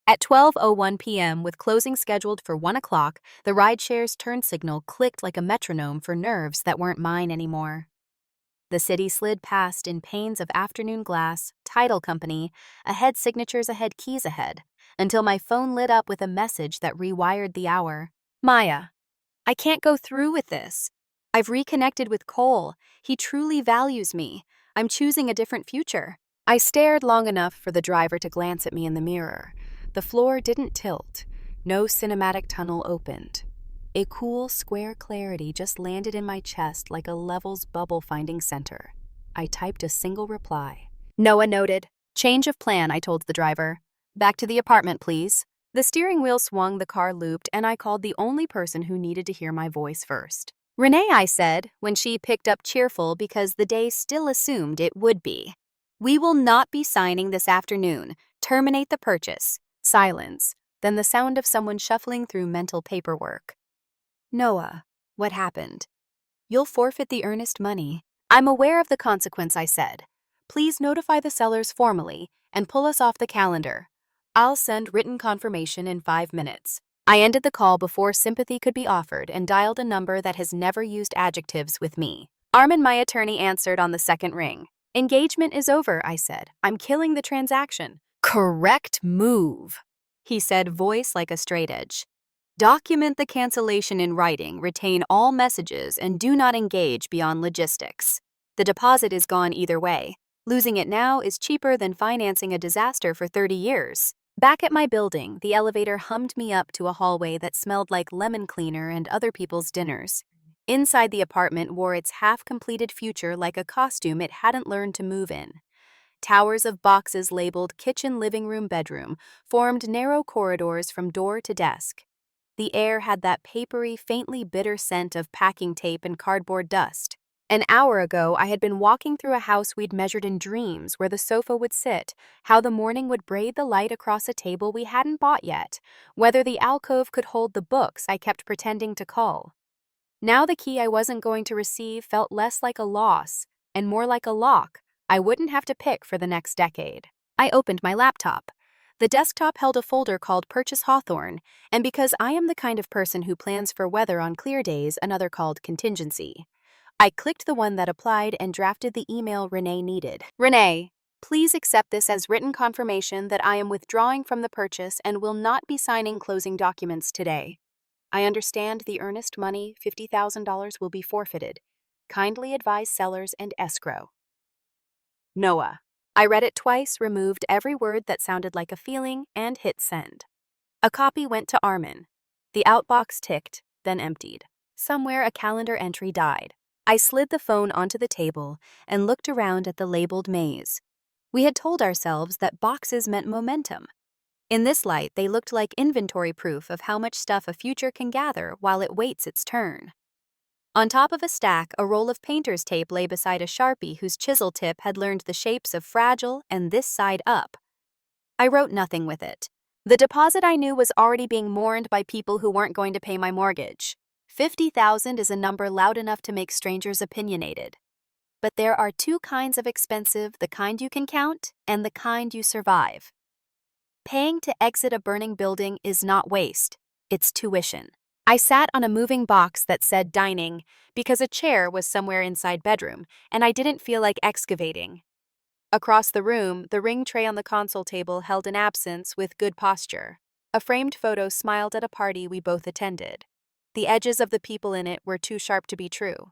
At 12:01 p.m., with closing scheduled for 1 o'clock, the rideshare's turn signal clicked like a metronome for nerves that weren't mine anymore. The city slid past in panes of afternoon glass, title company, ahead signatures ahead keys ahead, until my phone lit up with a message that rewired the hour. Maya, I can't go through with this. I've reconnected with Cole. He truly values me. I'm choosing a different future. I stared long enough for the driver to glance at me in the mirror. The floor didn't tilt. No cinematic tunnel opened. A cool, square clarity just landed in my chest like a level's bubble-finding center. I typed a single reply. Noah noted. Change of plan, I told the driver. Back to the apartment, please. The steering wheel swung, the car looped, and I called the only person who needed to hear my voice first. Renee, I said, when she picked up cheerful because the day still assumed it would be. We will not be signing this afternoon. Terminate the purchase. Silence, then the sound of someone shuffling through mental paperwork. Noah, what happened? You'll forfeit the earnest money. I'm aware of the consequence, I said. Please notify the sellers formally and pull us off the calendar. I'll send written confirmation in 5 minutes. I ended the call before sympathy could be offered and dialed a number that has never used adjectives with me. Armin, my attorney, answered on the second ring. Engagement is over, I said. I'm killing the transaction. Correct move, he said, voice like a straight edge. Document the cancellation in writing, retain all messages, and do not engage beyond logistics. The deposit is gone either way. Losing it now is cheaper than financing a disaster for 30 years. Back at my building, the elevator hummed me up to a hallway that smelled like lemon cleaner and other people's dinners. Inside, the apartment wore its half-completed future like a costume it hadn't learned to move in. Towers of boxes labeled kitchen, living room, bedroom formed narrow corridors from door to desk. The air had that papery, faintly bitter scent of packing tape and cardboard dust. An hour ago, I had been walking through a house we'd measured in dreams, where the sofa would sit, how the morning would braid the light across a table we hadn't bought yet, whether the alcove could hold the books I kept pretending to cull. Now the key I wasn't going to receive felt less like a loss and more like a lock I wouldn't have to pick for the next decade. I opened my laptop. The desktop held a folder called Purchase Hawthorne, and because I am the kind of person who plans for weather on clear days, another called contingency. I clicked the one that applied and drafted the email Renee needed. Renee, please accept this as written confirmation that I am withdrawing from the purchase and will not be signing closing documents today. I understand the earnest money, $50,000, will be forfeited. Kindly advise sellers and escrow. Noah. I read it twice, removed every word that sounded like a feeling, and hit send. A copy went to Armin. The outbox ticked, then emptied. Somewhere a calendar entry died. I slid the phone onto the table and looked around at the labeled maze. We had told ourselves that boxes meant momentum. In this light, they looked like inventory proof of how much stuff a future can gather while it waits its turn. On top of a stack, a roll of painter's tape lay beside a Sharpie whose chisel tip had learned the shapes of fragile and this side up. I wrote nothing with it. The deposit I knew was already being mourned by people who weren't going to pay my mortgage. 50,000 is a number loud enough to make strangers opinionated. But there are two kinds of expensive, the kind you can count and the kind you survive. Paying to exit a burning building is not waste, it's tuition. I sat on a moving box that said dining because a chair was somewhere inside bedroom and I didn't feel like excavating. Across the room, the ring tray on the console table held an absence with good posture. A framed photo smiled at a party we both attended. The edges of the people in it were too sharp to be true.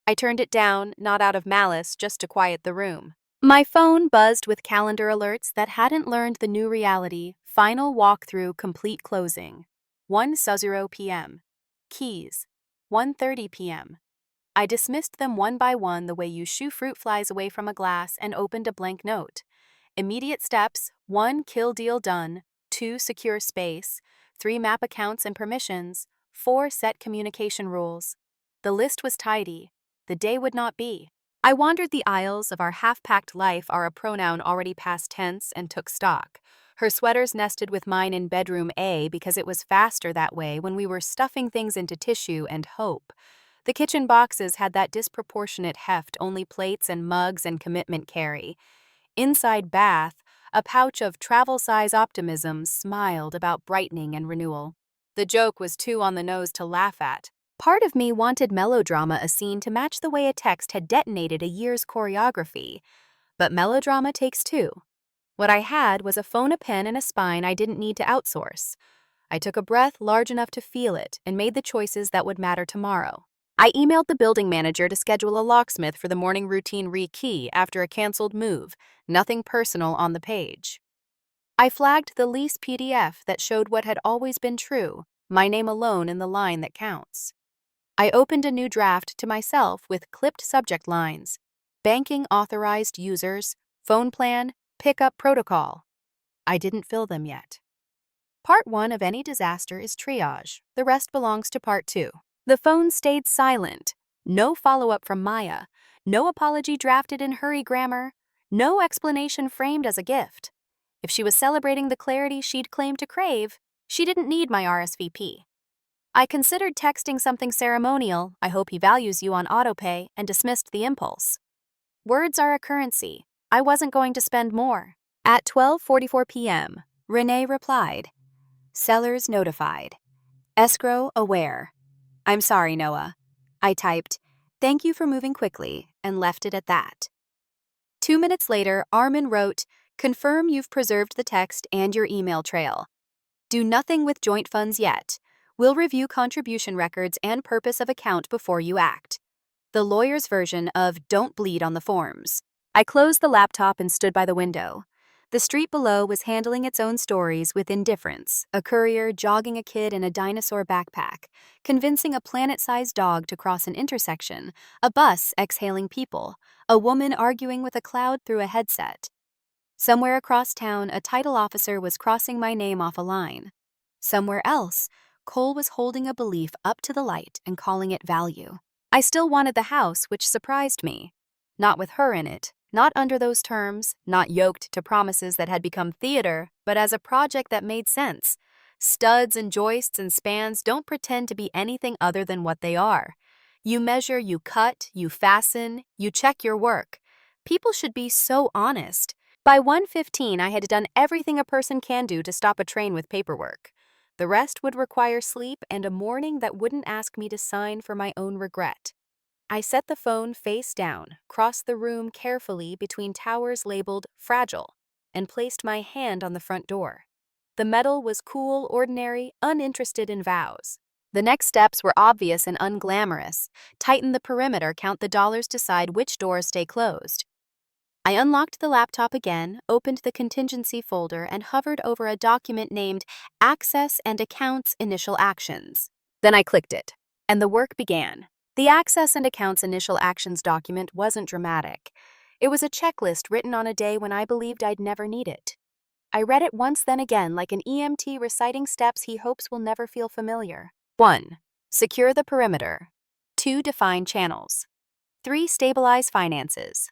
I turned it down, not out of malice, just to quiet the room. My phone buzzed with calendar alerts that hadn't learned the new reality. Final walkthrough, complete closing. 1:00 p.m. Keys. 1:30 p.m. I dismissed them one by one the way you shoo fruit flies away from a glass and opened a blank note. Immediate steps: 1. Kill deal done. 2. Secure space. 3. Map accounts and permissions. 4. Set communication rules. The list was tidy. The day would not be. I wandered the aisles of our half-packed life, are a pronoun already past tense, and took stock. Her sweaters nested with mine in bedroom A because it was faster that way when we were stuffing things into tissue and hope. The kitchen boxes had that disproportionate heft only plates and mugs and commitment carry. Inside bath, A pouch of travel-size optimism smiled about brightening and renewal. The joke was too on the nose to laugh at. Part of me wanted melodrama a scene to match the way a text had detonated a year's choreography. But melodrama takes two. What I had was a phone, a pen, and a spine I didn't need to outsource. I took a breath large enough to feel it and made the choices that would matter tomorrow. I emailed the building manager to schedule a locksmith for the morning routine rekey after a canceled move, nothing personal on the page. I flagged the lease PDF that showed what had always been true, my name alone in the line that counts. I opened a new draft to myself with clipped subject lines: banking authorized users, phone plan, pickup protocol. I didn't fill them yet. Part 1 of any disaster is triage. The rest belongs to Part 2. The phone stayed silent. No follow-up from Maya. No apology drafted in hurry grammar. No explanation framed as a gift. If she was celebrating the clarity she'd claimed to crave, she didn't need my RSVP. I considered texting something ceremonial, "I hope he values you," on autopay, and dismissed the impulse. Words are a currency. I wasn't going to spend more. At 12:44 p.m., Renee replied, "Sellers notified. Escrow aware. I'm sorry, Noah." I typed, "Thank you for moving quickly," and left it at that. 2 minutes later, Armin wrote, "Confirm you've preserved the text and your email trail. Do nothing with joint funds yet. We'll review contribution records and purpose of account before you act." The lawyer's version of "don't bleed on the forms." I closed the laptop and stood by the window. The street below was handling its own stories with indifference, a courier jogging a kid in a dinosaur backpack, convincing a planet-sized dog to cross an intersection, a bus exhaling people, a woman arguing with a cloud through a headset. Somewhere across town, a title officer was crossing my name off a line. Somewhere else, Cole was holding a belief up to the light and calling it value. I still wanted the house, which surprised me. Not with her in it, not under those terms, not yoked to promises that had become theater, but as a project that made sense. Studs and joists and spans don't pretend to be anything other than what they are. You measure, you cut, you fasten, you check your work. People should be so honest. By 1:15, I had done everything a person can do to stop a train with paperwork. The rest would require sleep and a morning that wouldn't ask me to sign for my own regret. I set the phone face down, crossed the room carefully between towers labeled "fragile," and placed my hand on the front door. The metal was cool, ordinary, uninterested in vows. The next steps were obvious and unglamorous. Tighten the perimeter, count the dollars, decide which doors stay closed. I unlocked the laptop again, opened the contingency folder, and hovered over a document named Access and Accounts Initial Actions. Then I clicked it, and the work began. The Access and Accounts Initial Actions document wasn't dramatic. It was a checklist written on a day when I believed I'd never need it. I read it once, then again, like an EMT reciting steps he hopes will never feel familiar. 1. Secure the perimeter. 2. Define channels. 3. Stabilize finances.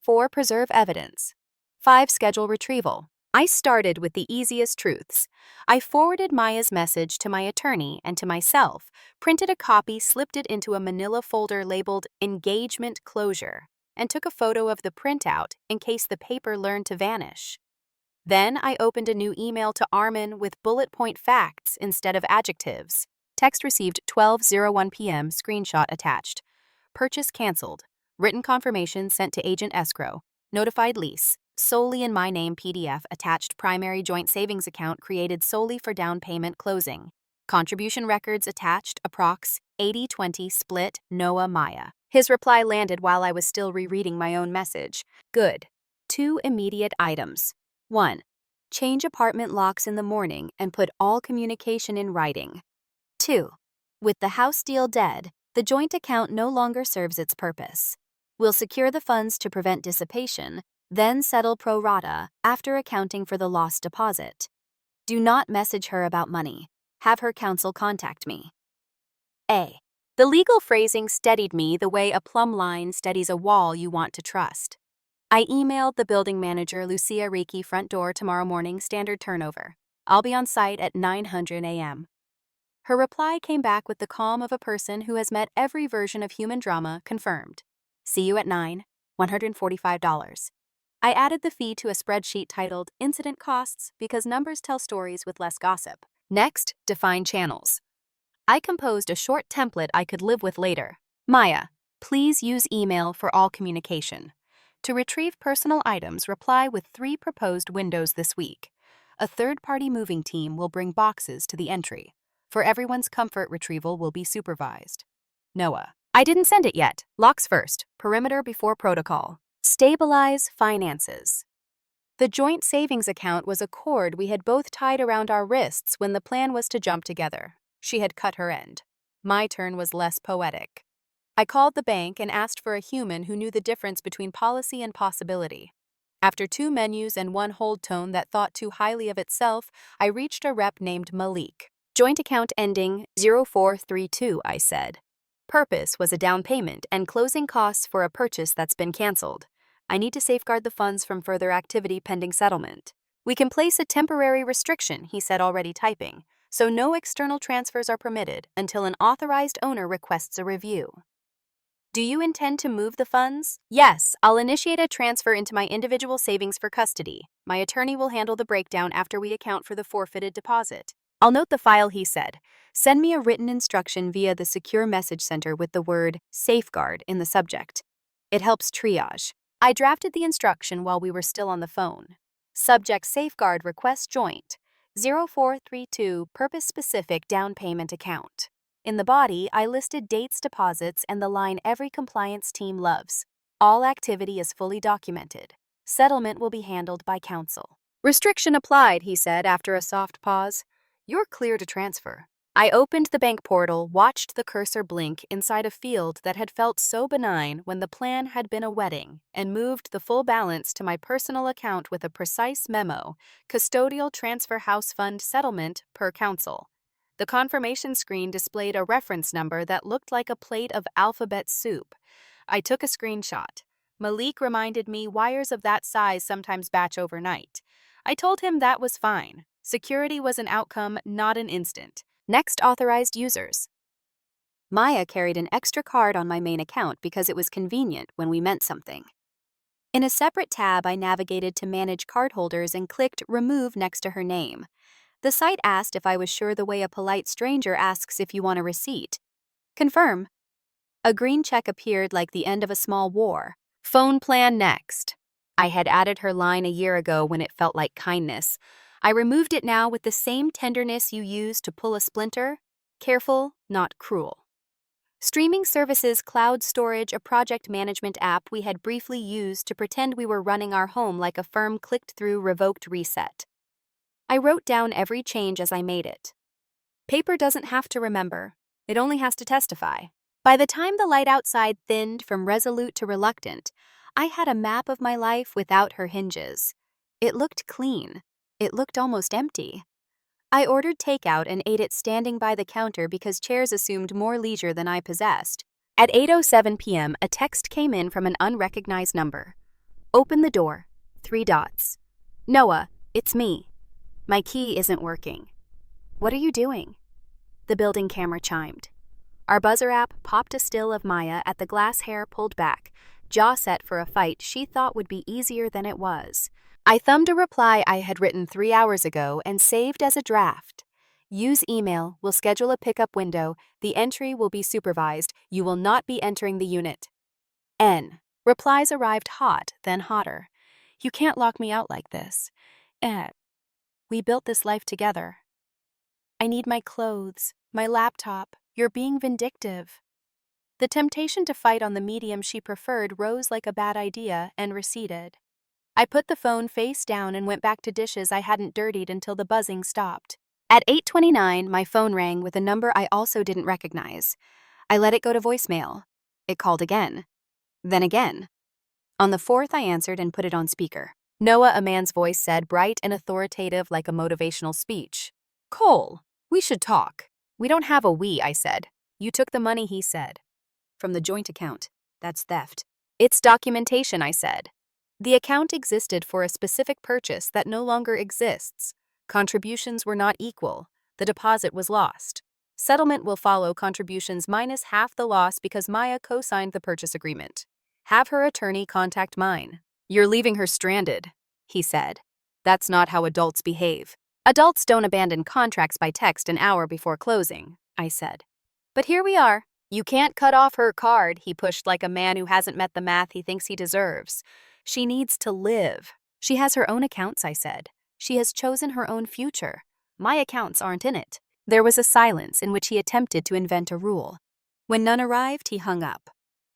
4. Preserve evidence. 5. Schedule retrieval. I started with the easiest truths. I forwarded Maya's message to my attorney and to myself, printed a copy, slipped it into a manila folder labeled Engagement Closure, and took a photo of the printout in case the paper learned to vanish. Then I opened a new email to Armin with bullet point facts instead of adjectives. Text received 12:01 p.m. Screenshot attached. Purchase canceled. Written confirmation sent to agent escrow. Notified lease. Solely in my name PDF attached primary joint savings account created solely for down payment closing. Contribution records attached approx. 80-20 split Noah Maya. His reply landed while I was still rereading my own message. Good. 2 immediate items. 1. Change apartment locks in the morning and put all communication in writing. 2. With the house deal dead, the joint account no longer serves its purpose. We'll secure the funds to prevent dissipation, then settle pro rata after accounting for the lost deposit. Do not message her about money. Have her counsel contact me. A. The legal phrasing steadied me the way a plumb line steadies a wall you want to trust. I emailed the building manager, Lucia Reiki, front door tomorrow morning, standard turnover. I'll be on site at 9:00 a.m. Her reply came back with the calm of a person who has met every version of human drama. Confirmed. See you at 9, $145. I added the fee to a spreadsheet titled Incident Costs because numbers tell stories with less gossip. Next, define channels. I composed a short template I could live with later. Maya, please use email for all communication. To retrieve personal items, reply with 3 proposed windows this week. A third-party moving team will bring boxes to the entry. For everyone's comfort, retrieval will be supervised. Noah, I didn't send it yet. Locks first, perimeter before protocol. Stabilize finances. The joint savings account was a cord we had both tied around our wrists when the plan was to jump together. She had cut her end. My turn was less poetic. I called the bank and asked for a human who knew the difference between policy and possibility. After 2 menus and 1 hold tone that thought too highly of itself, I reached a rep named Malik. Joint account ending 0432, I said. Purpose was a down payment and closing costs for a purchase that's been canceled. I need to safeguard the funds from further activity pending settlement. We can place a temporary restriction, he said, already typing, so no external transfers are permitted until an authorized owner requests a review. Do you intend to move the funds? Yes, I'll initiate a transfer into my individual savings for custody. My attorney will handle the breakdown after we account for the forfeited deposit. I'll note the file, he said. Send me a written instruction via the secure message center with the word safeguard in the subject. It helps triage. I drafted the instruction while we were still on the phone. Subject safeguard request joint 0432 purpose-specific down payment account. In the body, I listed dates, deposits, and the line every compliance team loves. All activity is fully documented. Settlement will be handled by counsel. Restriction applied, he said after a soft pause. You're clear to transfer. I opened the bank portal, watched the cursor blink inside a field that had felt so benign when the plan had been a wedding, and moved the full balance to my personal account with a precise memo, custodial transfer house fund settlement per counsel. The confirmation screen displayed a reference number that looked like a plate of alphabet soup. I took a screenshot. Malik reminded me wires of that size sometimes batch overnight. I told him that was fine. Security was an outcome, not an instant. Next, authorized users. Maya carried an extra card on my main account because it was convenient when we meant something. In a separate tab, I navigated to manage cardholders and clicked remove next to her name. The site asked if I was sure the way a polite stranger asks if you want a receipt. Confirm. A green check appeared like the end of a small war. Phone plan next. I had added her line a year ago when it felt like kindness. I removed it now with the same tenderness you use to pull a splinter. Careful, not cruel. Streaming services cloud storage, a project management app we had briefly used to pretend we were running our home like a firm clicked through revoked reset. I wrote down every change as I made it. Paper doesn't have to remember. It only has to testify. By the time the light outside thinned from resolute to reluctant, I had a map of my life without her hinges. It looked clean. It looked almost empty. I ordered takeout and ate it standing by the counter because chairs assumed more leisure than I possessed. At 8:07 p.m., a text came in from an unrecognized number. Open the door. 3 dots. Noah, it's me. My key isn't working. What are you doing? The building camera chimed. Our buzzer app popped a still of Maya at the glass hair pulled back, jaw set for a fight she thought would be easier than it was. I thumbed a reply I had written 3 hours ago and saved as a draft. Use email, will schedule a pickup window, the entry will be supervised, you will not be entering the unit. N. Replies arrived hot, then hotter. You can't lock me out like this. We built this life together. I need my clothes, my laptop, you're being vindictive. The temptation to fight on the medium she preferred rose like a bad idea and receded. I put the phone face down and went back to dishes I hadn't dirtied until the buzzing stopped. At 8:29, my phone rang with a number I also didn't recognize. I let it go to voicemail. It called again. Then again. On the 4th, I answered and put it on speaker. Noah, a man's voice said, bright and authoritative like a motivational speech. Cole, we should talk. We don't have a we, I said. You took the money, he said. From the joint account. That's theft. It's documentation, I said. The account existed for a specific purchase that no longer exists. Contributions were not equal. The deposit was lost. Settlement will follow contributions minus half the loss because Maya co-signed the purchase agreement. Have her attorney contact mine. "You're leaving her stranded," he said. "That's not how adults behave." "Adults don't abandon contracts by text an hour before closing," I said. "But here we are." "You can't cut off her card," he pushed like a man who hasn't met the math he thinks he deserves. "She needs to live." "She has her own accounts," I said. "She has chosen her own future. My accounts aren't in it." There was a silence in which he attempted to invent a rule. When none arrived, he hung up.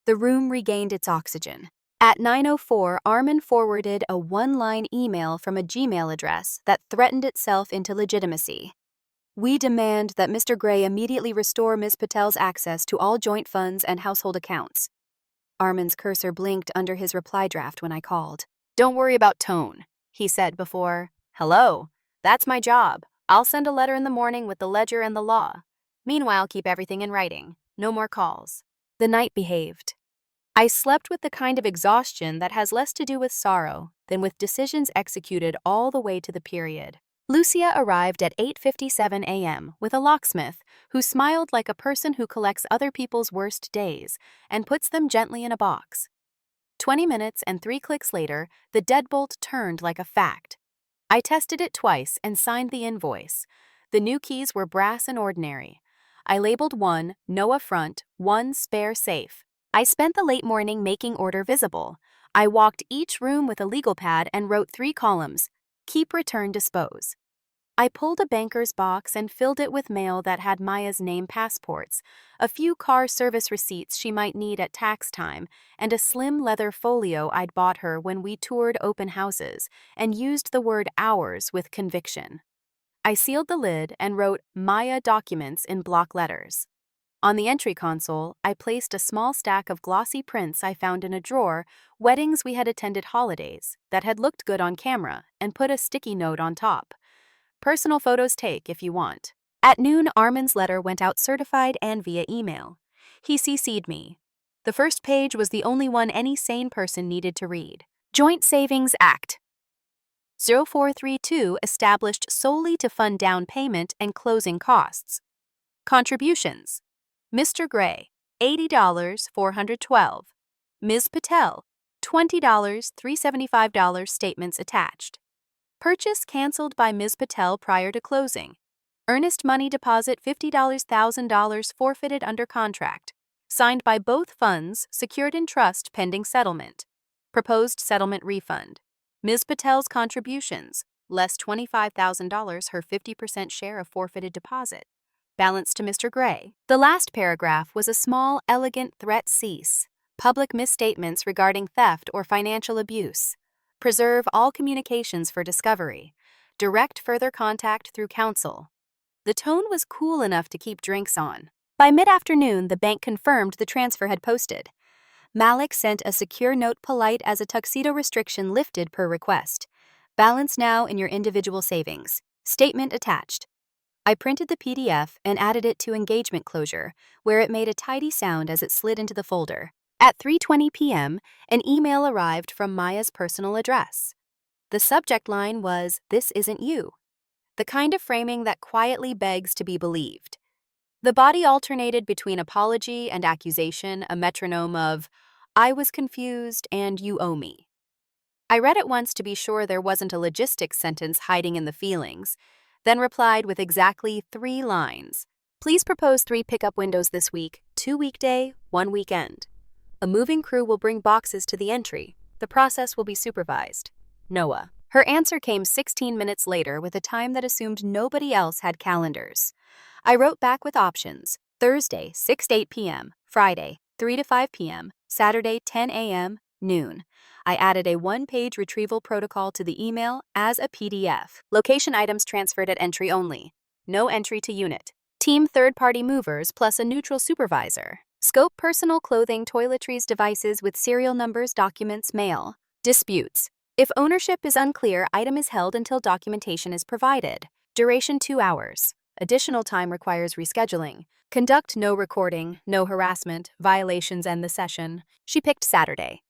The room regained its oxygen. At 9:04, Armin forwarded a one-line email from a Gmail address that threatened itself into legitimacy. "We demand that Mr. Gray immediately restore Ms. Patel's access to all joint funds and household accounts." Armin's cursor blinked under his reply draft when I called. "Don't worry about tone," he said before. "Hello, that's my job. I'll send a letter in the morning with the ledger and the law. Meanwhile, keep everything in writing. No more calls." The night behaved. I slept with the kind of exhaustion that has less to do with sorrow than with decisions executed all the way to the period. Lucia arrived at 8:57 a.m. with a locksmith who smiled like a person who collects other people's worst days and puts them gently in a box. 20 minutes and 3 clicks later, the deadbolt turned like a fact. I tested it twice and signed the invoice. The new keys were brass and ordinary. I labeled one, "No Affront," one, "Spare Safe." I spent the late morning making order visible. I walked each room with a legal pad and wrote 3 columns: "Keep, Return, Dispose." I pulled a banker's box and filled it with mail that had Maya's name passports, a few car service receipts she might need at tax time, and a slim leather folio I'd bought her when we toured open houses and used the word "ours" with conviction. I sealed the lid and wrote "Maya Documents" in block letters. On the entry console, I placed a small stack of glossy prints I found in a drawer, weddings we had attended, holidays, that had looked good on camera, and put a sticky note on top. "Personal photos take if you want." At noon, Armin's letter went out certified and via email. He CC'd me. The first page was the only one any sane person needed to read. Joint Savings Act 0432 established solely to fund down payment and closing costs. Contributions: Mr. Gray, $80, $412. Ms. Patel, $20, $375. Statements attached. Purchase canceled by Ms. Patel prior to closing. Earnest money deposit $50,000 forfeited under contract. Signed by both funds, secured in trust pending settlement. Proposed settlement refund. Ms. Patel's contributions, less $25,000 her 50% share of forfeited deposit. Balance to Mr. Gray. The last paragraph was a small, elegant threat: cease public misstatements regarding theft or financial abuse. Preserve all communications for discovery. Direct further contact through counsel. The tone was cool enough to keep drinks on. By mid-afternoon, the bank confirmed the transfer had posted. Malik sent a secure note polite as a tuxedo restriction lifted per request. Balance now in your individual savings. Statement attached. I printed the PDF and added it to engagement closure, where it made a tidy sound as it slid into the folder. At 3:20 p.m., an email arrived from Maya's personal address. The subject line was, "This isn't you," the kind of framing that quietly begs to be believed. The body alternated between apology and accusation, a metronome of, "I was confused and you owe me." I read it once to be sure there wasn't a logistics sentence hiding in the feelings, then replied with exactly 3 lines. "Please propose 3 pickup windows this week, 2 weekday, 1 weekend. A moving crew will bring boxes to the entry. The process will be supervised. Noah." Her answer came 16 minutes later with a time that assumed nobody else had calendars. I wrote back with options: Thursday, 6 to 8 p.m., Friday, 3 to 5 p.m., Saturday, 10 a.m., noon. I added a 1-page retrieval protocol to the email as a PDF. Location items transferred at entry only. No entry to unit. Team third-party movers plus a neutral supervisor. Scope personal clothing, toiletries, devices with serial numbers, documents, mail. Disputes. If ownership is unclear, item is held until documentation is provided. Duration 2 hours. Additional time requires rescheduling. Conduct no recording, no harassment, violations end the session. She picked Saturday.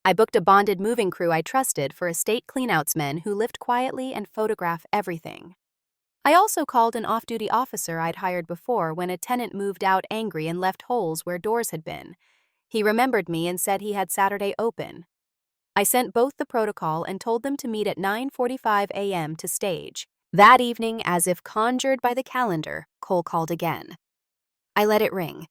I booked a bonded moving crew I trusted for estate cleanouts men who lift quietly and photograph everything. I also called an off-duty officer I'd hired before when a tenant moved out angry and left holes where doors had been. He remembered me and said he had Saturday open. I sent both the protocol and told them to meet at 9:45 a.m. to stage. That evening, as if conjured by the calendar, Cole called again. I let it ring.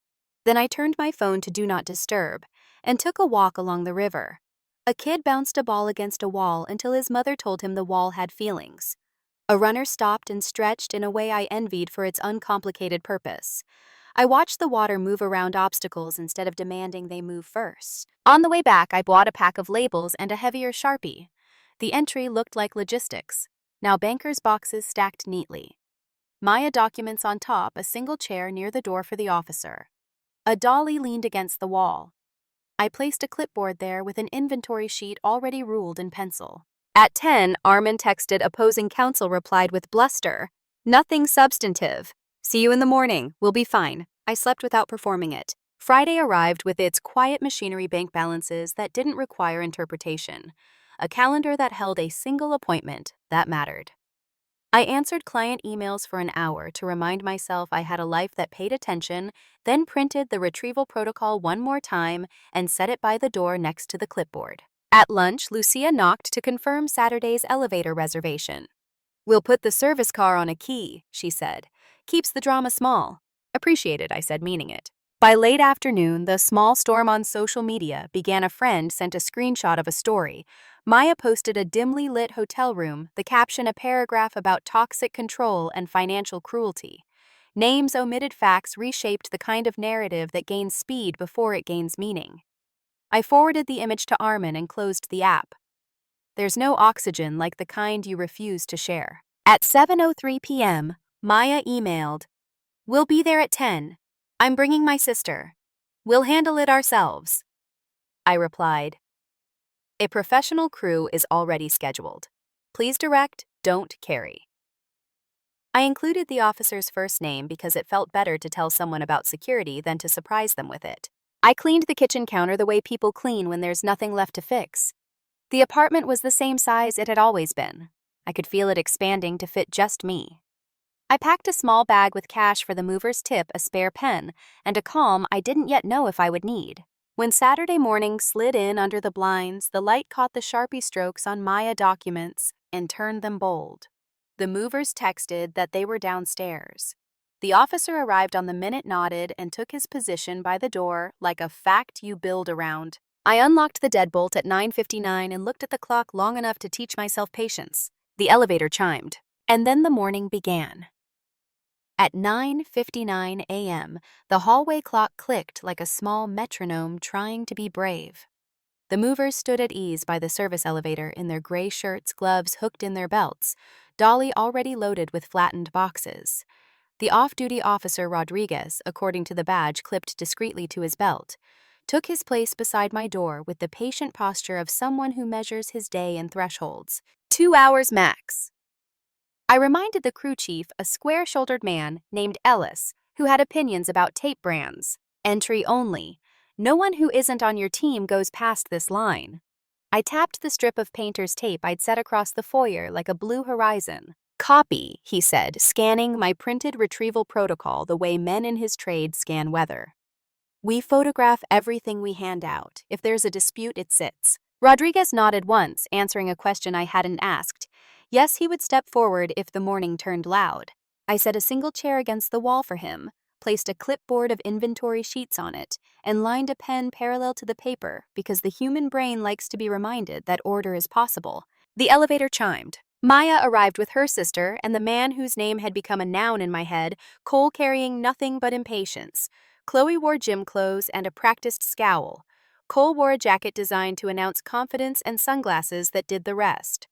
Then I turned my phone to Do Not Disturb and took a walk along the river. A kid bounced a ball against a wall until his mother told him the wall had feelings. A runner stopped and stretched in a way I envied for its uncomplicated purpose. I watched the water move around obstacles instead of demanding they move first. On the way back, I bought a pack of labels and a heavier Sharpie. The entry looked like logistics. Now bankers' boxes stacked neatly. Maya documents on top, a single chair near the door for the officer. A dolly leaned against the wall. I placed a clipboard there with an inventory sheet already ruled in pencil. At 10, Armin texted. Opposing counsel replied with bluster. Nothing substantive. See you in the morning. We'll be fine. I slept without performing it. Friday arrived with its quiet machinery bank balances that didn't require interpretation. A calendar that held a single appointment that mattered. I answered client emails for an hour to remind myself I had a life that paid attention, then printed the retrieval protocol one more time and set it by the door next to the clipboard. At lunch, Lucia knocked to confirm Saturday's elevator reservation. We'll put the service car on a key, she said. Keeps the drama small. Appreciated, I said, meaning it. By late afternoon, the small storm on social media began. A friend sent a screenshot of a story. Maya posted a dimly lit hotel room, the caption a paragraph about toxic control and financial cruelty. Names, omitted facts reshaped the kind of narrative that gains speed before it gains meaning. I forwarded the image to Armin and closed the app. There's no oxygen like the kind you refuse to share. At 7:03 p.m., Maya emailed, "We'll be there at 10. I'm bringing my sister. We'll handle it ourselves." I replied, "A professional crew is already scheduled. Please direct, don't carry." I included the officer's first name because it felt better to tell someone about security than to surprise them with it. I cleaned the kitchen counter the way people clean when there's nothing left to fix. The apartment was the same size it had always been. I could feel it expanding to fit just me. I packed a small bag with cash for the mover's tip, a spare pen, and a calm I didn't yet know if I would need. When Saturday morning slid in under the blinds, the light caught the Sharpie strokes on Maya documents and turned them bold. The movers texted that they were downstairs. The officer arrived on the minute, nodded, and took his position by the door like a fact you build around. I unlocked the deadbolt at 9:59 and looked at the clock long enough to teach myself patience. The elevator chimed, and then the morning began. At 9:59 a.m., the hallway clock clicked like a small metronome trying to be brave. The movers stood at ease by the service elevator in their gray shirts, gloves hooked in their belts, dolly already loaded with flattened boxes. The off-duty officer Rodriguez, according to the badge clipped discreetly to his belt, took his place beside my door with the patient posture of someone who measures his day in thresholds. 2 hours max. I reminded the crew chief, a square-shouldered man named Ellis, who had opinions about tape brands. Entry only. No one who isn't on your team goes past this line. I tapped the strip of painter's tape I'd set across the foyer like a blue horizon. Copy, he said, scanning my printed retrieval protocol the way men in his trade scan weather. We photograph everything we hand out. If there's a dispute, it sits. Rodriguez nodded once, answering a question I hadn't asked. Yes, he would step forward if the morning turned loud. I set a single chair against the wall for him, placed a clipboard of inventory sheets on it, and lined a pen parallel to the paper because the human brain likes to be reminded that order is possible. The elevator chimed. Maya arrived with her sister and the man whose name had become a noun in my head, Cole carrying nothing but impatience. Chloe wore gym clothes and a practiced scowl. Cole wore a jacket designed to announce confidence and sunglasses that did the rest.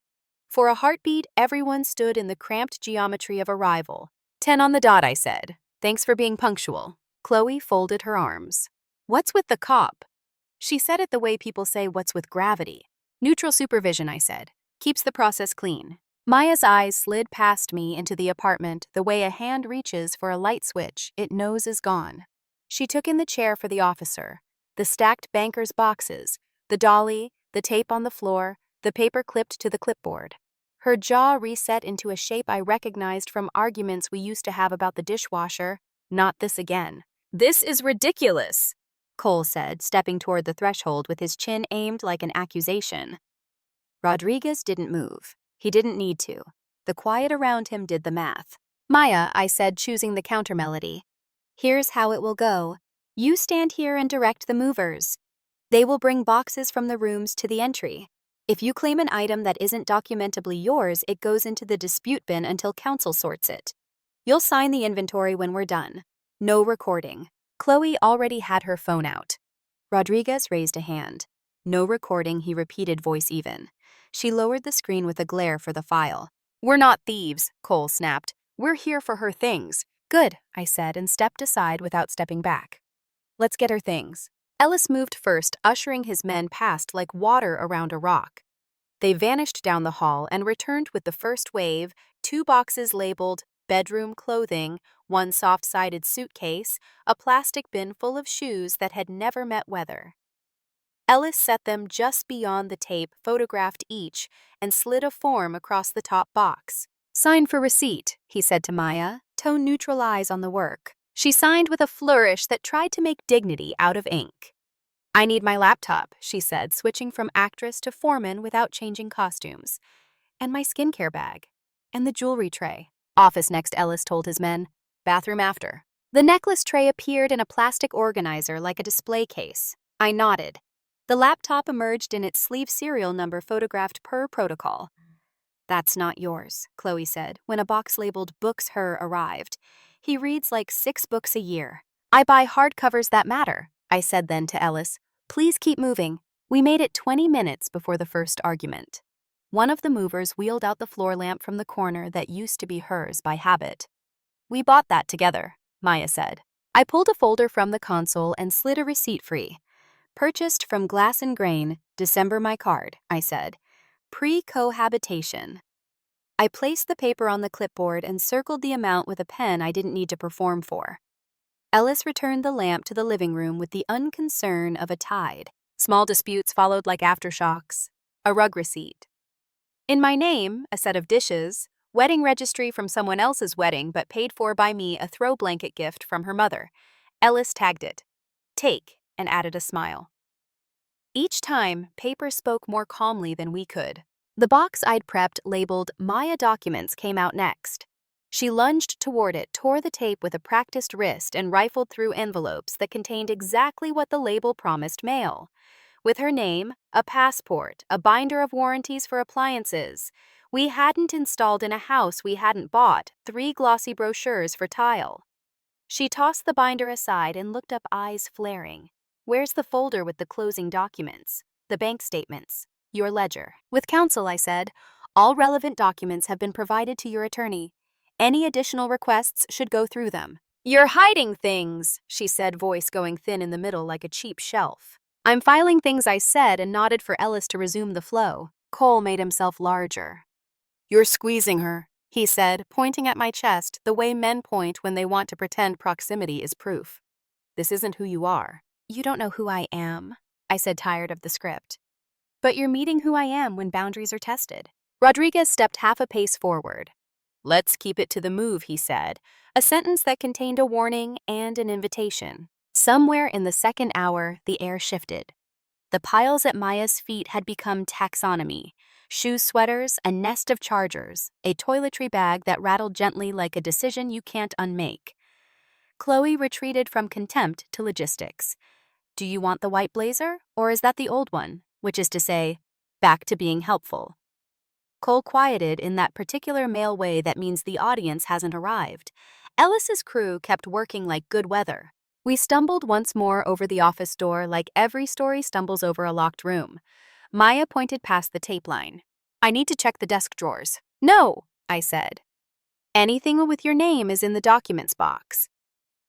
For a heartbeat, everyone stood in the cramped geometry of arrival. 10 on the dot, I said. Thanks for being punctual. Chloe folded her arms. What's with the cop? She said it the way people say what's with gravity. Neutral supervision, I said. Keeps the process clean. Maya's eyes slid past me into the apartment the way a hand reaches for a light switch it knows is gone. She took in the chair for the officer, the stacked banker's boxes, the dolly, the tape on the floor, the paper clipped to the clipboard. Her jaw reset into a shape I recognized from arguments we used to have about the dishwasher. Not this again. This is ridiculous, Cole said, stepping toward the threshold with his chin aimed like an accusation. Rodriguez didn't move. He didn't need to. The quiet around him did the math. Maya, I said, choosing the counter-melody. Here's how it will go. You stand here and direct the movers. They will bring boxes from the rooms to the entry. If you claim an item that isn't documentably yours, it goes into the dispute bin until counsel sorts it. You'll sign the inventory when we're done. No recording. Chloe already had her phone out. Rodriguez raised a hand. No recording, he repeated, voice even. She lowered the screen with a glare for the file. We're not thieves, Cole snapped. We're here for her things. Good, I said, and stepped aside without stepping back. Let's get her things. Ellis moved first, ushering his men past like water around a rock. They vanished down the hall and returned with the first wave, 2 boxes labeled bedroom clothing, 1 soft-sided suitcase, a plastic bin full of shoes that had never met weather. Ellis set them just beyond the tape, photographed each, and slid a form across the top box. Sign for receipt, he said to Maya, tone neutral eyes on the work. She signed with a flourish that tried to make dignity out of ink. I need my laptop, she said, switching from actress to foreman without changing costumes. And my skincare bag. And the jewelry tray. Office next, Ellis told his men. Bathroom after. The necklace tray appeared in a plastic organizer like a display case. I nodded. The laptop emerged in its sleeve serial number photographed per protocol. That's not yours, Chloe said, when a box labeled Books Her arrived. He reads like 6 books a year. I buy hardcovers that matter, I said then to Ellis. Please keep moving. We made it 20 minutes before the first argument. One of the movers wheeled out the floor lamp from the corner that used to be hers by habit. We bought that together, Maya said. I pulled a folder from the console and slid a receipt free. Purchased from Glass and Grain, December my card, I said. Pre-cohabitation. I placed the paper on the clipboard and circled the amount with a pen I didn't need to perform for. Ellis returned the lamp to the living room with the unconcern of a tide. Small disputes followed like aftershocks. A rug receipt. In my name, a set of dishes, wedding registry from someone else's wedding but paid for by me, a throw blanket gift from her mother. Ellis tagged it. Take, and added a smile. Each time, paper spoke more calmly than we could. The box I'd prepped labeled Maya Documents came out next. She lunged toward it, tore the tape with a practiced wrist, and rifled through envelopes that contained exactly what the label promised mail. With her name, a passport, a binder of warranties for appliances. We hadn't installed in a house we hadn't bought, 3 glossy brochures for tile. She tossed the binder aside and looked up, eyes flaring. Where's the folder with the closing documents? The bank statements? Your ledger? With counsel, I said. All relevant documents have been provided to your attorney. Any additional requests should go through them. You're hiding things, she said, voice going thin in the middle like a cheap shelf. I'm filing things, I said, and nodded for Ellis to resume the flow. Cole made himself larger. You're squeezing her, he said, pointing at my chest the way men point when they want to pretend proximity is proof. This isn't who you are. You don't know who I am, I said, tired of the script. But you're meeting who I am when boundaries are tested. Rodriguez stepped half a pace forward. Let's keep it to the move, he said, a sentence that contained a warning and an invitation. Somewhere in the second hour, the air shifted. The piles at Maya's feet had become taxonomy. Shoe sweaters, a nest of chargers, a toiletry bag that rattled gently like a decision you can't unmake. Chloe retreated from contempt to logistics. Do you want the white blazer, or is that the old one? Which is to say, back to being helpful. Cole quieted in that particular male way that means the audience hasn't arrived. Ellis's crew kept working like good weather. We stumbled once more over the office door like every story stumbles over a locked room. Maya pointed past the tape line. I need to check the desk drawers. No, I said. Anything with your name is in the documents box.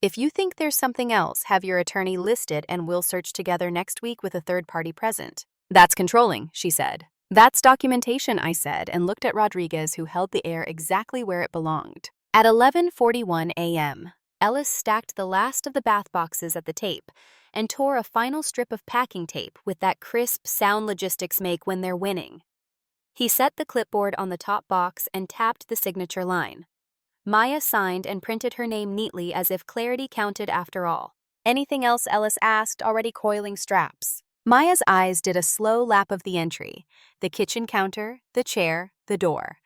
If you think there's something else, have your attorney list it and we'll search together next week with a third party present. That's controlling, she said. That's documentation, I said, and looked at Rodriguez, who held the air exactly where it belonged. At 11:41 a.m., Ellis stacked the last of the bath boxes at the tape and tore a final strip of packing tape with that crisp sound logistics make when they're winning. He set the clipboard on the top box and tapped the signature line. Maya signed and printed her name neatly as if clarity counted after all. Anything else, Ellis asked, already coiling straps. Maya's eyes did a slow lap of the entry, the kitchen counter, the chair, the door.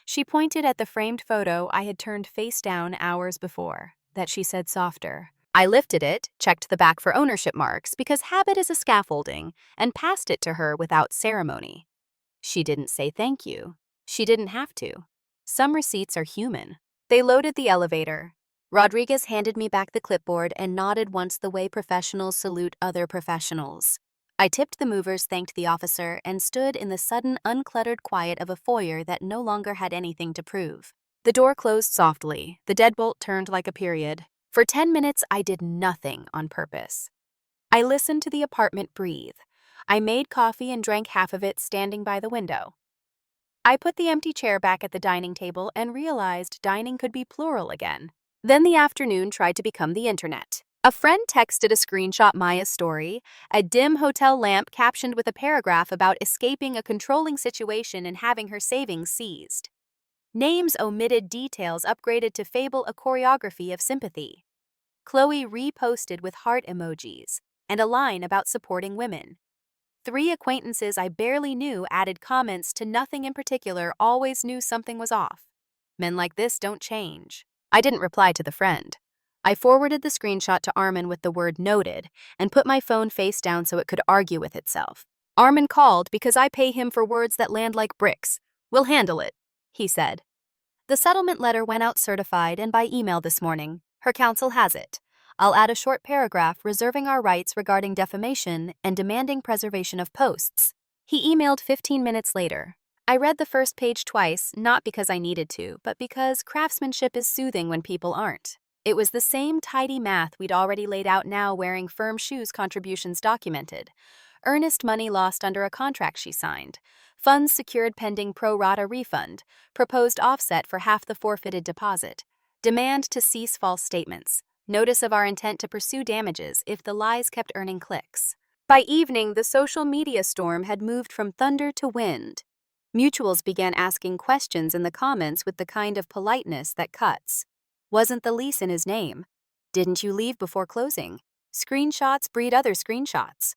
She pointed at the framed photo I had turned face down hours before, that she said softer. I lifted it, checked the back for ownership marks because habit is a scaffolding, and passed it to her without ceremony. She didn't say thank you. She didn't have to. Some receipts are human. They loaded the elevator. Rodriguez handed me back the clipboard and nodded once the way professionals salute other professionals. I tipped the movers, thanked the officer, and stood in the sudden, uncluttered quiet of a foyer that no longer had anything to prove. The door closed softly. The deadbolt turned like a period. For 10 minutes, I did nothing on purpose. I listened to the apartment breathe. I made coffee and drank half of it standing by the window. I put the empty chair back at the dining table and realized dining could be plural again. Then the afternoon tried to become the internet. A friend texted a screenshot Maya's story, a dim hotel lamp captioned with a paragraph about escaping a controlling situation and having her savings seized. Names omitted, details upgraded to fable a choreography of sympathy. Chloe reposted with heart emojis and a line about supporting women. 3 acquaintances I barely knew added comments to nothing in particular, always knew something was off. Men like this don't change. I didn't reply to the friend. I forwarded the screenshot to Armin with the word noted and put my phone face down so it could argue with itself. Armin called because I pay him for words that land like bricks. We'll handle it, he said. The settlement letter went out certified and by email this morning. Her counsel has it. I'll add a short paragraph reserving our rights regarding defamation and demanding preservation of posts. He emailed 15 minutes later. I read the first page twice, not because I needed to, but because craftsmanship is soothing when people aren't. It was the same tidy math we'd already laid out, now wearing firm shoes contributions documented. Earnest money lost under a contract she signed. Funds secured pending pro rata refund. Proposed offset for half the forfeited deposit. Demand to cease false statements. Notice of our intent to pursue damages if the lies kept earning clicks. By evening, the social media storm had moved from thunder to wind. Mutuals began asking questions in the comments with the kind of politeness that cuts. Wasn't the lease in his name? Didn't you leave before closing? Screenshots breed other screenshots.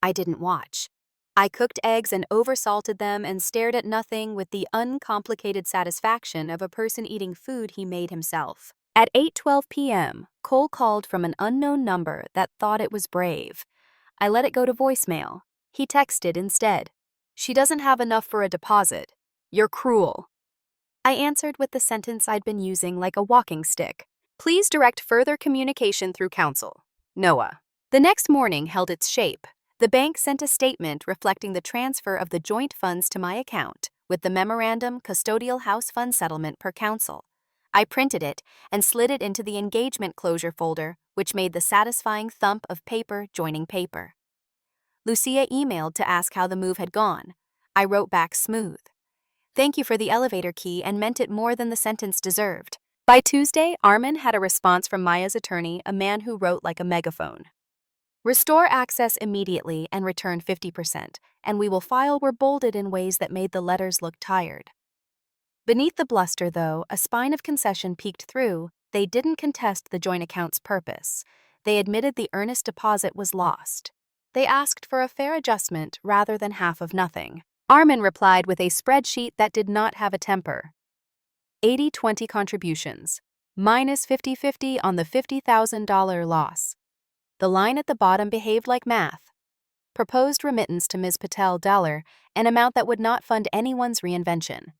I didn't watch. I cooked eggs and oversalted them and stared at nothing with the uncomplicated satisfaction of a person eating food he made himself. At 8:12 p.m., Cole called from an unknown number that thought it was brave. I let it go to voicemail. He texted instead. She doesn't have enough for a deposit. You're cruel. I answered with the sentence I'd been using like a walking stick. Please direct further communication through counsel. Noah. The next morning held its shape. The bank sent a statement reflecting the transfer of the joint funds to my account, with the memorandum custodial house fund settlement per counsel. I printed it and slid it into the engagement closure folder, which made the satisfying thump of paper joining paper. Lucia emailed to ask how the move had gone. I wrote back smooth. Thank you for the elevator key, and meant it more than the sentence deserved. By Tuesday, Armin had a response from Maya's attorney, a man who wrote like a megaphone. Restore access immediately and return 50%, and we will file were bolded in ways that made the letters look tired. Beneath the bluster, though, a spine of concession peeked through. They didn't contest the joint account's purpose. They admitted the earnest deposit was lost. They asked for a fair adjustment rather than half of nothing. Armin replied with a spreadsheet that did not have a temper. 80-20 contributions, minus 50-50 on the $50,000 loss. The line at the bottom behaved like math. Proposed remittance to Ms. Patel $, an amount that would not fund anyone's reinvention.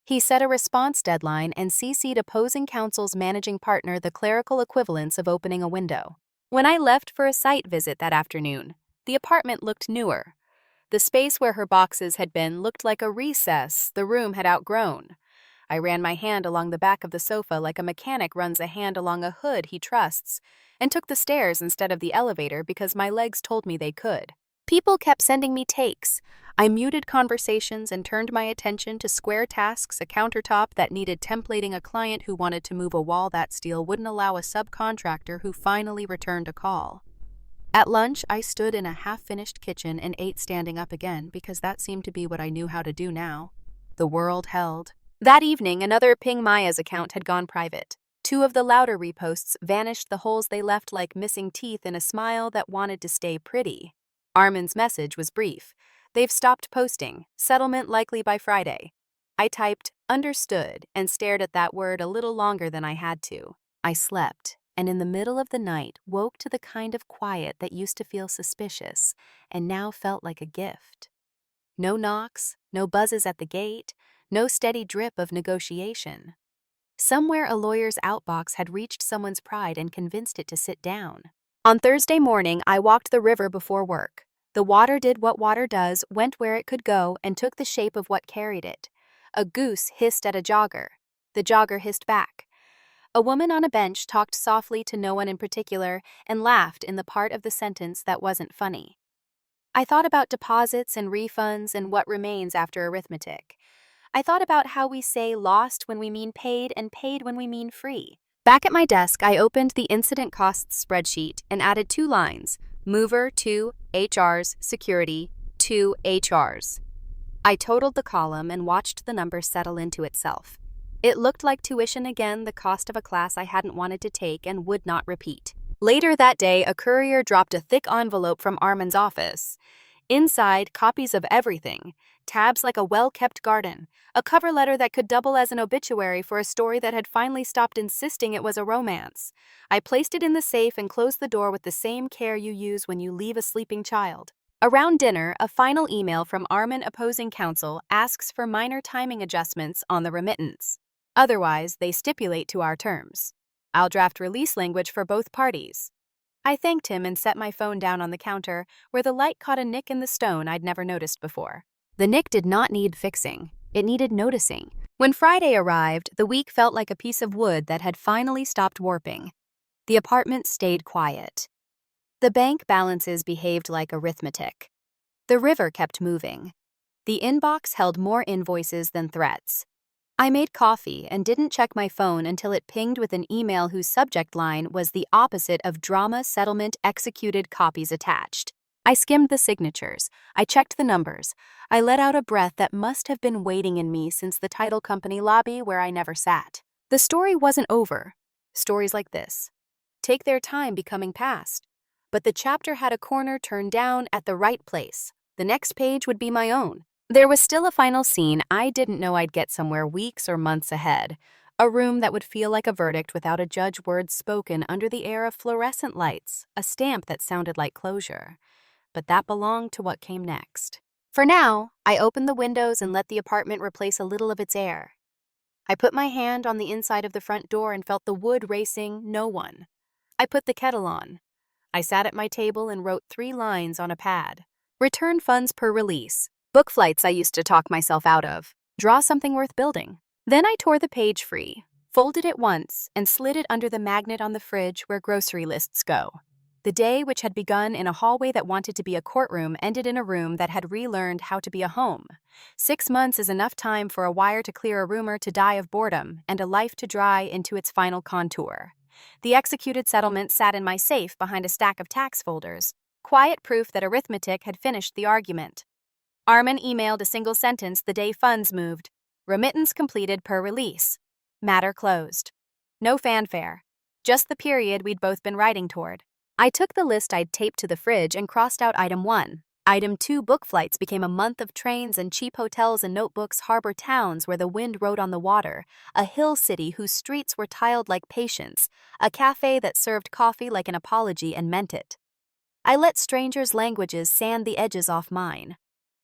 He set a response deadline and CC'd opposing counsel's managing partner the clerical equivalence of opening a window. When I left for a site visit that afternoon, the apartment looked newer. The space where her boxes had been looked like a recess the room had outgrown. I ran my hand along the back of the sofa like a mechanic runs a hand along a hood he trusts, and took the stairs instead of the elevator because my legs told me they could. People kept sending me takes. I muted conversations and turned my attention to square tasks, a countertop that needed templating, a client who wanted to move a wall that steel wouldn't allow, a subcontractor who finally returned a call. At lunch, I stood in a half-finished kitchen and ate standing up again because that seemed to be what I knew how to do now. The world held. That evening, another Ping Maya's account had gone private. 2 of the louder reposts vanished, the holes they left like missing teeth in a smile that wanted to stay pretty. Armin's message was brief. They've stopped posting. Settlement likely by Friday. I typed, understood, and stared at that word a little longer than I had to. I slept, and in the middle of the night woke to the kind of quiet that used to feel suspicious and now felt like a gift. No knocks, no buzzes at the gate, no steady drip of negotiation. Somewhere a lawyer's outbox had reached someone's pride and convinced it to sit down. On Thursday morning, I walked the river before work. The water did what water does, went where it could go, and took the shape of what carried it. A goose hissed at a jogger. The jogger hissed back. A woman on a bench talked softly to no one in particular and laughed in the part of the sentence that wasn't funny. I thought about deposits and refunds and what remains after arithmetic. I thought about how we say lost when we mean paid and paid when we mean free. Back at my desk, I opened the incident costs spreadsheet and added 2 lines, mover to HR's security to HR's. I totaled the column and watched the number settle into itself. It looked like tuition again, the cost of a class I hadn't wanted to take and would not repeat. Later that day, a courier dropped a thick envelope from Armin's office. Inside, copies of everything, tabs like a well-kept garden, a cover letter that could double as an obituary for a story that had finally stopped insisting it was a romance. I placed it in the safe and closed the door with the same care you use when you leave a sleeping child. Around dinner, a final email from Armin opposing counsel asks for minor timing adjustments on the remittance. Otherwise, they stipulate to our terms. I'll draft release language for both parties. I thanked him and set my phone down on the counter, where the light caught a nick in the stone I'd never noticed before. The nick did not need fixing. It needed noticing. When Friday arrived, the week felt like a piece of wood that had finally stopped warping. The apartment stayed quiet. The bank balances behaved like arithmetic. The river kept moving. The inbox held more invoices than threats. I made coffee and didn't check my phone until it pinged with an email whose subject line was the opposite of drama settlement executed copies attached. I skimmed the signatures. I checked the numbers. I let out a breath that must have been waiting in me since the title company lobby where I never sat. The story wasn't over. Stories like this take their time becoming past. But the chapter had a corner turned down at the right place. The next page would be my own. There was still a final scene I didn't know I'd get somewhere weeks or months ahead. A room that would feel like a verdict without a judge word spoken under the air of fluorescent lights, a stamp that sounded like closure. But that belonged to what came next. For now, I opened the windows and let the apartment replace a little of its air. I put my hand on the inside of the front door and felt the wood racing no one. I put the kettle on. I sat at my table and wrote 3 lines on a pad. Return funds per release. Book flights I used to talk myself out of. Draw something worth building. Then I tore the page free, folded it once, and slid it under the magnet on the fridge where grocery lists go. The day, which had begun in a hallway that wanted to be a courtroom, ended in a room that had relearned how to be a home. 6 months is enough time for a wire to clear a rumor to die of boredom and a life to dry into its final contour. The executed settlement sat in my safe behind a stack of tax folders, quiet proof that arithmetic had finished the argument. Armin emailed a single sentence the day funds moved. Remittance completed per release. Matter closed. No fanfare. Just the period we'd both been writing toward. I took the list I'd taped to the fridge and crossed out item 1. Item 2, book flights, became a month of trains and cheap hotels and notebooks, harbor towns where the wind rode on the water, a hill city whose streets were tiled like patience, a cafe that served coffee like an apology and meant it. I let strangers' languages sand the edges off mine.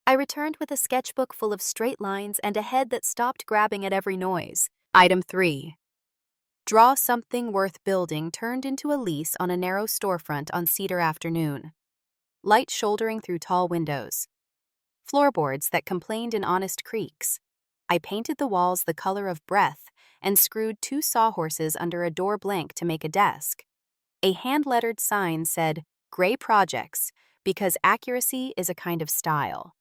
I returned with a sketchbook full of straight lines and a head that stopped grabbing at every noise. Item 3. Draw something worth building turned into a lease on a narrow storefront on Cedar Afternoon. Light shouldering through tall windows. Floorboards that complained in honest creaks. I painted the walls the color of breath and screwed 2 sawhorses under a door blank to make a desk. A hand-lettered sign said, "Gray Projects," because accuracy is a kind of style.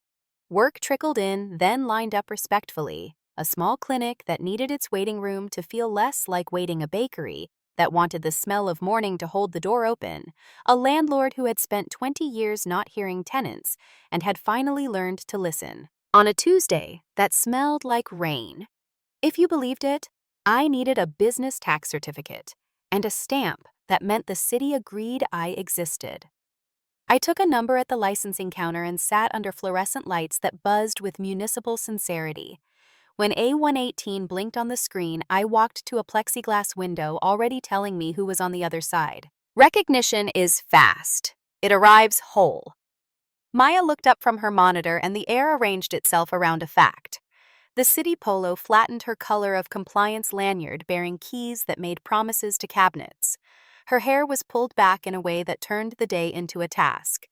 Work trickled in, then lined up respectfully. A small clinic that needed its waiting room to feel less like waiting a bakery, that wanted the smell of morning to hold the door open. A landlord who had spent 20 years not hearing tenants and had finally learned to listen. On a Tuesday, that smelled like rain. If you believed it, I needed a business tax certificate and a stamp that meant the city agreed I existed. I took a number at the licensing counter and sat under fluorescent lights that buzzed with municipal sincerity. When A118 blinked on the screen, I walked to a plexiglass window already telling me who was on the other side. Recognition is fast. It arrives whole. Maya looked up from her monitor and the air arranged itself around a fact. The city polo flattened her color of compliance lanyard bearing keys that made promises to cabinets. Her hair was pulled back in a way that turned the day into a task.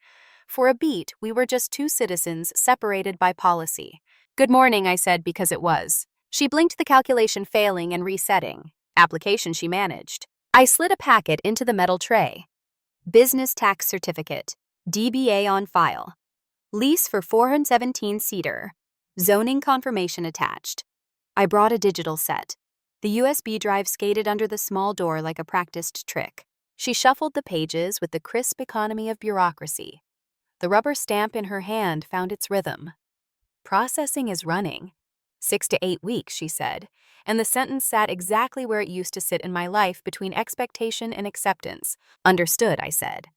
For a beat, we were just two citizens separated by policy. "Good morning," I said because it was. She blinked, the calculation failing and resetting. Application she managed. I slid a packet into the metal tray. Business tax certificate. DBA on file. Lease for 417 Cedar. Zoning confirmation attached. I brought a digital set. The USB drive skated under the small door like a practiced trick. She shuffled the pages with the crisp economy of bureaucracy. The rubber stamp in her hand found its rhythm. "Processing is running." 6 to 8 weeks, she said, and the sentence sat exactly where it used to sit in my life between expectation and acceptance. "Understood," I said.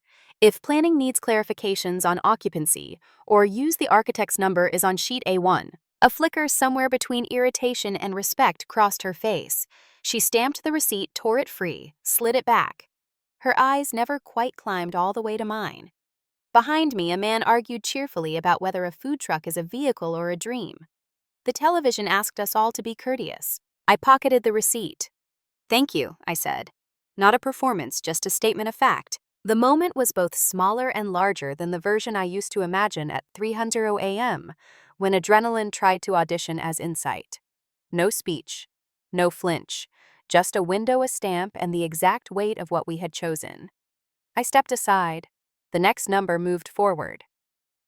"If planning needs clarifications on occupancy, or use the architect's number is on sheet A1. A flicker somewhere between irritation and respect crossed her face. She stamped the receipt, tore it free, slid it back. Her eyes never quite climbed all the way to mine. Behind me, a man argued cheerfully about whether a food truck is a vehicle or a dream. The television asked us all to be courteous. I pocketed the receipt. "Thank you," I said. "Not a performance, just a statement of fact." The moment was both smaller and larger than the version I used to imagine at 3:00 a.m., when adrenaline tried to audition as insight. No speech, no flinch, just a window, a stamp, and the exact weight of what we had chosen. I stepped aside. The next number moved forward.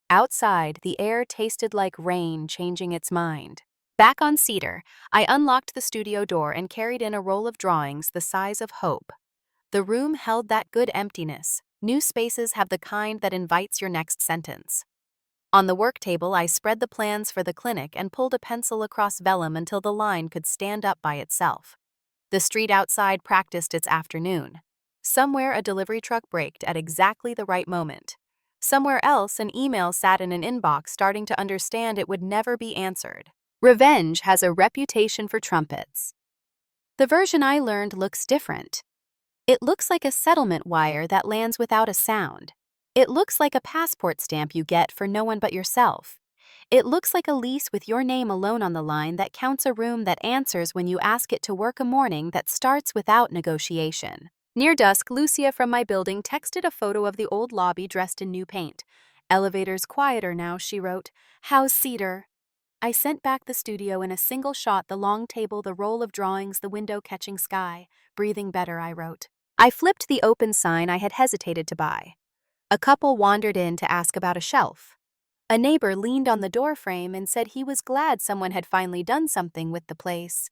Outside, the air tasted like rain changing its mind. Back on Cedar, I unlocked the studio door and carried in a roll of drawings the size of hope. The room held that good emptiness. New spaces have the kind that invites your next sentence. On the work table, I spread the plans for the clinic and pulled a pencil across vellum until the line could stand up by itself. The street outside practiced its afternoon. Somewhere a delivery truck braked at exactly the right moment. Somewhere else an email sat in an inbox starting to understand it would never be answered. Revenge has a reputation for trumpets. The version I learned looks different. It looks like a settlement wire that lands without a sound. It looks like a passport stamp you get for no one but yourself. It looks like a lease with your name alone on the line that counts a room that answers when you ask it to work a morning that starts without negotiation. Near dusk, Lucia from my building texted a photo of the old lobby dressed in new paint. "Elevator's quieter now," she wrote. "How's Cedar?" I sent back the studio in a single shot, the long table, the roll of drawings, the window catching sky. "Breathing better," I wrote. I flipped the open sign I had hesitated to buy. A couple wandered in to ask about a shelf. A neighbor leaned on the doorframe and said he was glad someone had finally done something with the place.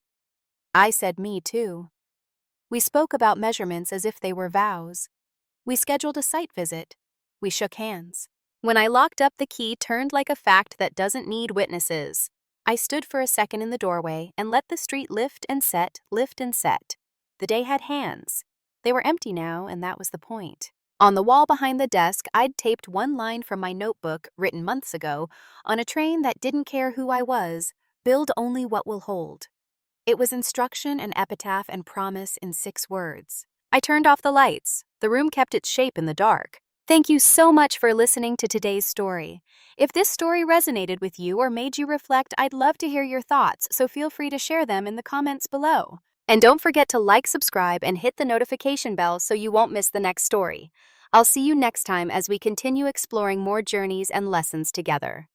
I said me too. We spoke about measurements as if they were vows. We scheduled a site visit. We shook hands. When I locked up, the key turned like a fact that doesn't need witnesses. I stood for a second in the doorway and let the street lift and set, lift and set. The day had hands. They were empty now, and that was the point. On the wall behind the desk, I'd taped one line from my notebook, written months ago, on a train that didn't care who I was, "Build only what will hold." It was instruction and epitaph and promise in 6 words. I turned off the lights. The room kept its shape in the dark. Thank you so much for listening to today's story. If this story resonated with you or made you reflect, I'd love to hear your thoughts, so feel free to share them in the comments below. And don't forget to like, subscribe, and hit the notification bell so you won't miss the next story. I'll see you next time as we continue exploring more journeys and lessons together.